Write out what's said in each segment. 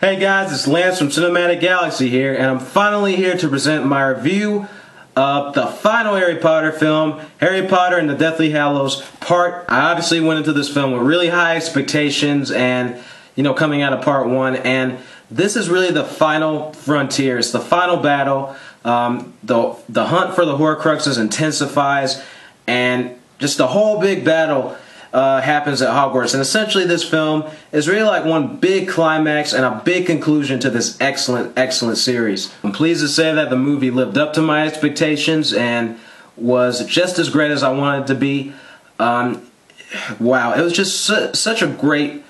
Hey guys, it's Lance from Cinematic Galaxy here, and I'm finally here to present my review of the final Harry Potter film, Harry Potter and the Deathly Hallows Part. I obviously went into this film with really high expectations and, coming out of Part 1, and this is really the final frontier. It's the final battle. The hunt for the Horcruxes intensifies, and just the whole big battle happens at Hogwarts. And essentially this film is really like one big climax and a big conclusion to this excellent series. I'm pleased to say that the movie lived up to my expectations and was just as great as I wanted it to be. Wow, it was just such a great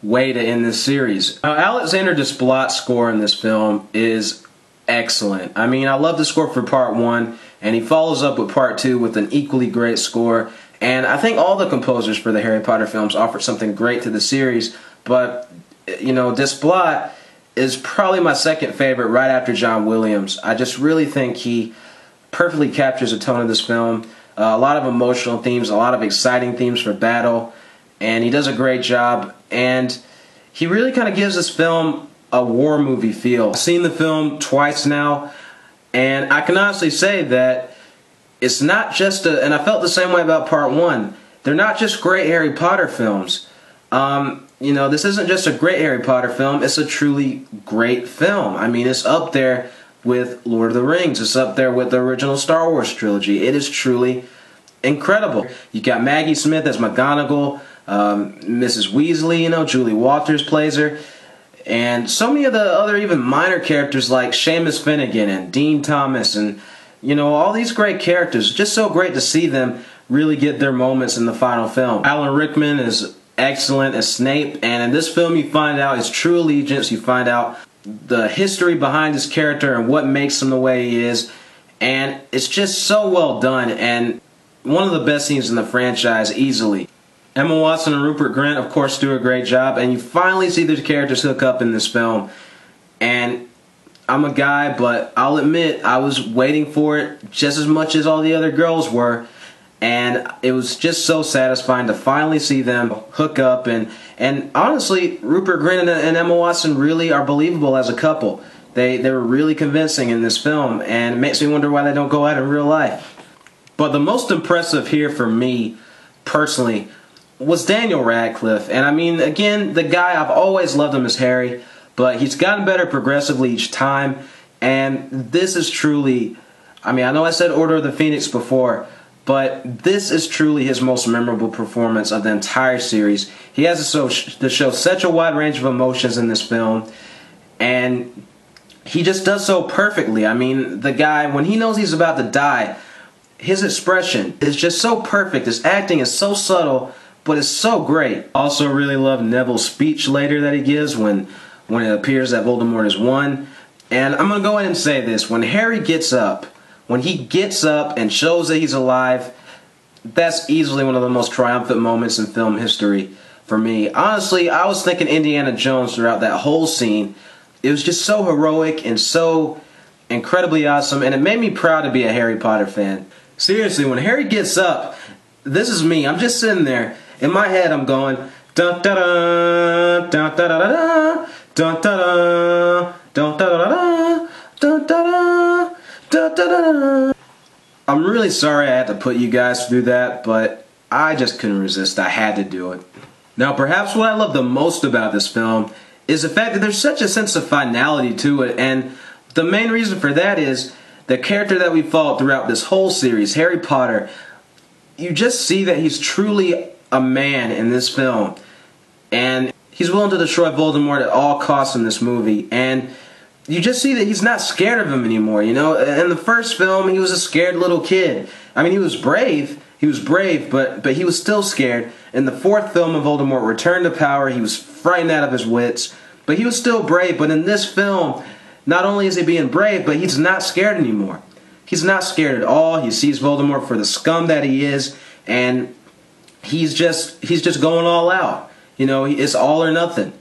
way to end this series. Now, Alexander Desplat's score in this film is excellent. I mean, I love the score for Part 1, and he follows up with Part 2 with an equally great score. And I think all the composers for the Harry Potter films offered something great to the series, but, Desplat is probably my second favorite right after John Williams. I just really think he perfectly captures the tone of this film. A lot of emotional themes, a lot of exciting themes for battle, and he does a great job, and he really kind of gives this film a war movie feel. I've seen the film twice now, and I can honestly say that it's not just and I felt the same way about Part 1. They're not just great Harry Potter films. This isn't just a great Harry Potter film, it's a truly great film. I mean, it's up there with Lord of the Rings. It's up there with the original Star Wars trilogy. It is truly incredible. You got Maggie Smith as McGonagall, Mrs. Weasley, Julie Walters plays her, and so many of the other even minor characters like Seamus Finnegan and Dean Thomas and all these great characters. Just so great to see them really get their moments in the final film. Alan Rickman is excellent as Snape, and in this film you find out his true allegiance, you find out the history behind his character and what makes him the way he is, and it's just so well done, and one of the best scenes in the franchise easily. Emma Watson and Rupert Grint, of course, do a great job, and you finally see the characters hook up in this film. And I'm a guy, but I'll admit I was waiting for it just as much as all the other girls were, and it was just so satisfying to finally see them hook up. And honestly, Rupert Grint and Emma Watson really are believable as a couple. They were really convincing in this film, and it makes me wonder why they don't go out in real life. But the most impressive here for me, personally, was Daniel Radcliffe. And I mean, again, the guy, I've always loved him as Harry, but he's gotten better progressively each time, and this is truly, I know I said Order of the Phoenix before, but this is truly his most memorable performance of the entire series. He has to show such a wide range of emotions in this film, and he just does so perfectly. I mean, the guy, when he knows he's about to die, his expression is just so perfect. His acting is so subtle, but it's so great. Also really love Neville's speech later that he gives when it appears that Voldemort is won. And I'm going to go ahead and say this. When Harry gets up, when he gets up and shows that he's alive, that's easily one of the most triumphant moments in film history for me. Honestly, I was thinking Indiana Jones throughout that whole scene. It was just so heroic and so incredibly awesome, and it made me proud to be a Harry Potter fan. Seriously, when Harry gets up, this is me. I'm just sitting there. In my head, I'm going, dun da da dun da da da dun da da dun da da dun da da da. I'm really sorry I had to put you guys through that, but I just couldn't resist. I had to do it. Now, perhaps what I love the most about this film is the fact that there's such a sense of finality to it, and the main reason for that is the character that we followed throughout this whole series, Harry Potter. You just see that he's truly a man in this film, and he's willing to destroy Voldemort at all costs in this movie, and you just see that he's not scared of him anymore. In the first film, he was a scared little kid. I mean, he was brave, but he was still scared. In the fourth film, when Voldemort returned to power, he was frightened out of his wits, but he was still brave. But in this film, not only is he being brave, but he's not scared anymore. He's not scared at all. He sees Voldemort for the scum that he is, and he's just going all out. It's all or nothing.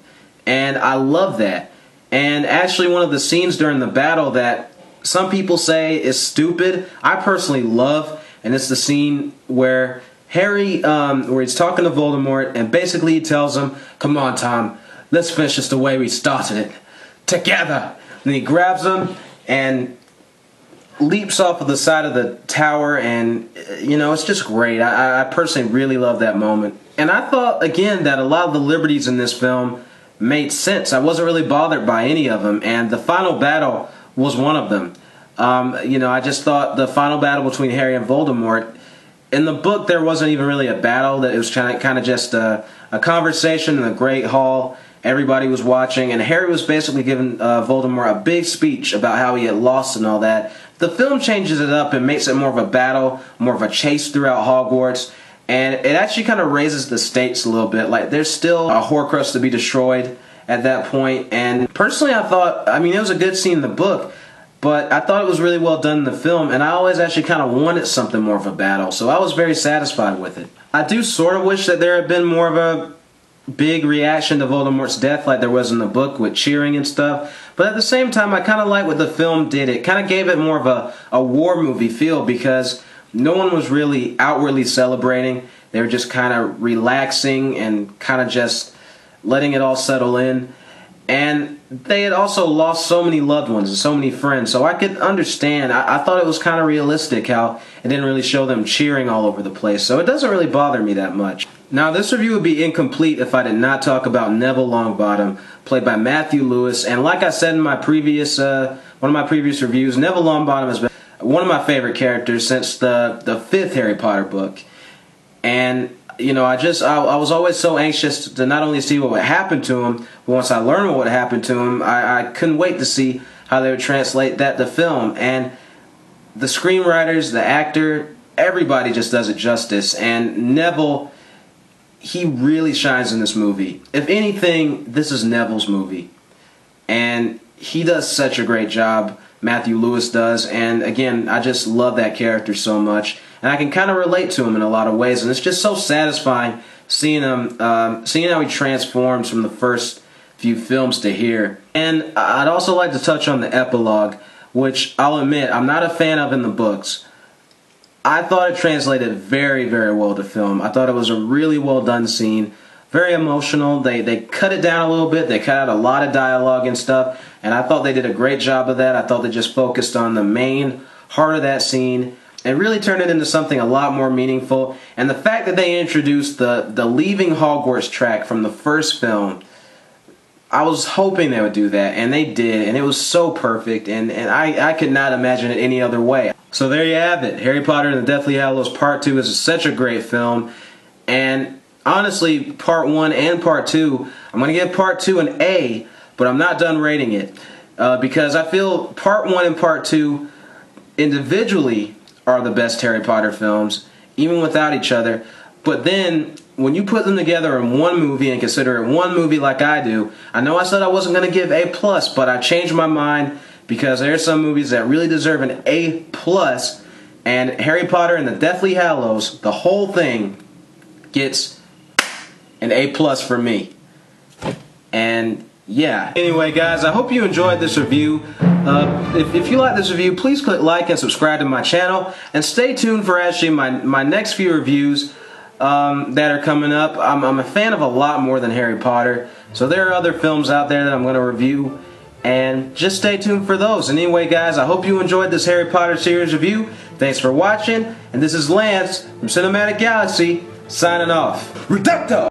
And I love that. And actually, one of the scenes during the battle that some people say is stupid, I personally love, and it's the scene where Harry, where he's talking to Voldemort, and basically he tells him, "Come on, Tom, let's finish this the way we started it." together. And he grabs him and leaps off of the side of the tower, and you know, it's just great. I personally really love that moment. And I thought, again, that a lot of the liberties in this film made sense. I wasn't really bothered by any of them, and the final battle was one of them. You know, I just thought the final battle between Harry and Voldemort, in the book there wasn't even really a battle. That it was kind of just a conversation in the Great Hall. Everybody was watching, and Harry was basically giving Voldemort a big speech about how he had lost and all that. The film changes it up and makes it more of a battle, more of a chase throughout Hogwarts, and it actually kind of raises the stakes a little bit. Like, there's still a Horcrux to be destroyed at that point, and personally I thought, I mean, it was a good scene in the book, but I thought it was really well done in the film, and I always actually kind of wanted something more of a battle, so I was very satisfied with it. I do sort of wish that there had been more of a big reaction to Voldemort's death like there was in the book with cheering and stuff, but at the same time I kind of like what the film did. It kind of gave it more of a war movie feel, because no one was really outwardly celebrating. They were just kind of relaxing and kind of just letting it all settle in. And they had also lost so many loved ones and so many friends, so I could understand. I thought it was kind of realistic how it didn't really show them cheering all over the place, so it doesn't really bother me that much. Now, this review would be incomplete if I did not talk about Neville Longbottom, played by Matthew Lewis. And like I said in my previous one of my previous reviews, Neville Longbottom has been one of my favorite characters since the fifth Harry Potter book. And you know, I was always so anxious to not only see what would happen to him, but once I learned what would happen to him, I couldn't wait to see how they would translate that to film. And the screenwriters, the actor, everybody just does it justice. And Neville, he really shines in this movie. If anything, this is Neville's movie. And he does such a great job, Matthew Lewis does. And again, I just love that character so much. And I can kind of relate to him in a lot of ways. And it's just so satisfying seeing him, seeing how he transforms from the first few films to here. And I'd also like to touch on the epilogue, which I'll admit I'm not a fan of in the books. I thought it translated very, very well to film. I thought it was a really well done scene. Very emotional. They cut it down a little bit. They cut out a lot of dialogue and stuff. And I thought they did a great job of that. I thought they just focused on the main heart of that scene and really turned it into something a lot more meaningful. And the fact that they introduced the Leaving Hogwarts track from the first film, I was hoping they would do that, and they did, and it was so perfect, and I could not imagine it any other way. So there you have it. Harry Potter and the Deathly Hallows Part 2 is such a great film, and honestly, Part 1 and Part 2, I'm going to give Part 2 an A, but I'm not done rating it, because I feel Part 1 and Part 2 individually are the best Harry Potter films, even without each other. But then, when you put them together in one movie and consider it one movie like I do, I know I said I wasn't going to give A+, but I changed my mind because there are some movies that really deserve an A+, and Harry Potter and the Deathly Hallows, the whole thing, gets an A+ for me. And yeah. Anyway, guys, I hope you enjoyed this review. If you like this review, please click like and subscribe to my channel, and stay tuned for actually my next few reviews that are coming up. I'm a fan of a lot more than Harry Potter, so there are other films out there that I'm going to review, and just stay tuned for those. And anyway, guys, I hope you enjoyed this Harry Potter series review. Thanks for watching, and this is Lance from Cinematic Galaxy signing off. Reducto!